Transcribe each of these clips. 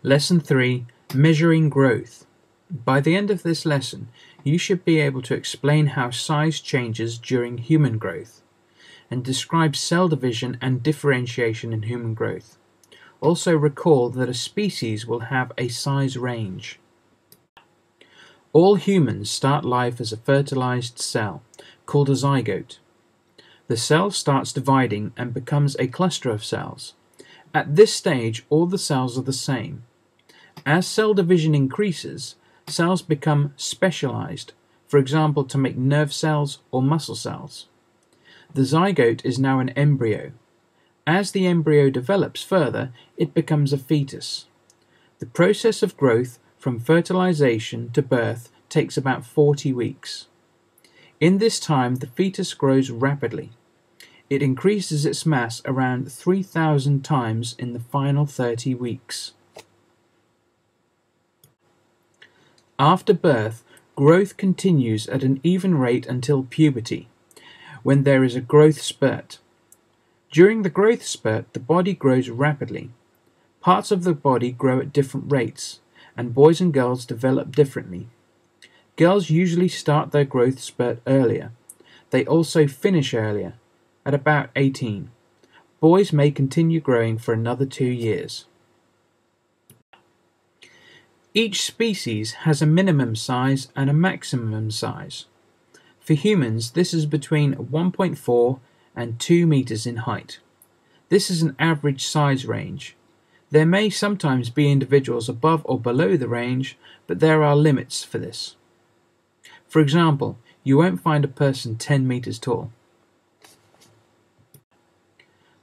Lesson 3: Measuring Growth. By the end of this lesson, you should be able to explain how size changes during human growth, and describe cell division and differentiation in human growth. Also recall that a species will have a size range. All humans start life as a fertilized cell, called a zygote. The cell starts dividing and becomes a cluster of cells. At this stage, all the cells are the same. As cell division increases, cells become specialized, for example to make nerve cells or muscle cells. The zygote is now an embryo. As the embryo develops further, it becomes a fetus. The process of growth from fertilization to birth takes about 40 weeks. In this time, the fetus grows rapidly. It increases its mass around 3,000 times in the final 30 weeks. After birth, growth continues at an even rate until puberty, when there is a growth spurt. During the growth spurt, the body grows rapidly. Parts of the body grow at different rates, and boys and girls develop differently. Girls usually start their growth spurt earlier. They also finish earlier, at about 18. Boys may continue growing for another 2 years. Each species has a minimum size and a maximum size. For humans, this is between 1.4 and 2 meters in height. This is an average size range. There may sometimes be individuals above or below the range, but there are limits for this. For example, you won't find a person 10 meters tall.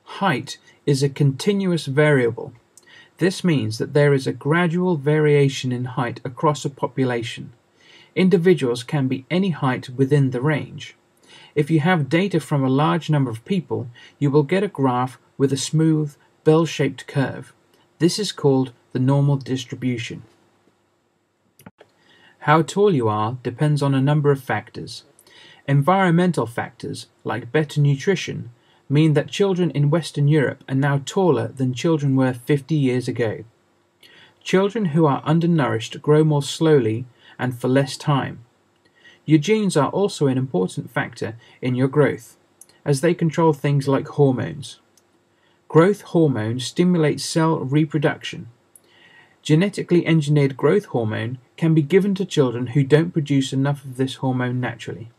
Height is a continuous variable. This means that there is a gradual variation in height across a population. Individuals can be any height within the range. If you have data from a large number of people, you will get a graph with a smooth, bell-shaped curve. This is called the normal distribution. How tall you are depends on a number of factors. Environmental factors, like better nutrition, mean that children in Western Europe are now taller than children were 50 years ago. Children who are undernourished grow more slowly and for less time. Your genes are also an important factor in your growth, as they control things like hormones. Growth hormone stimulates cell reproduction. Genetically engineered growth hormone can be given to children who don't produce enough of this hormone naturally.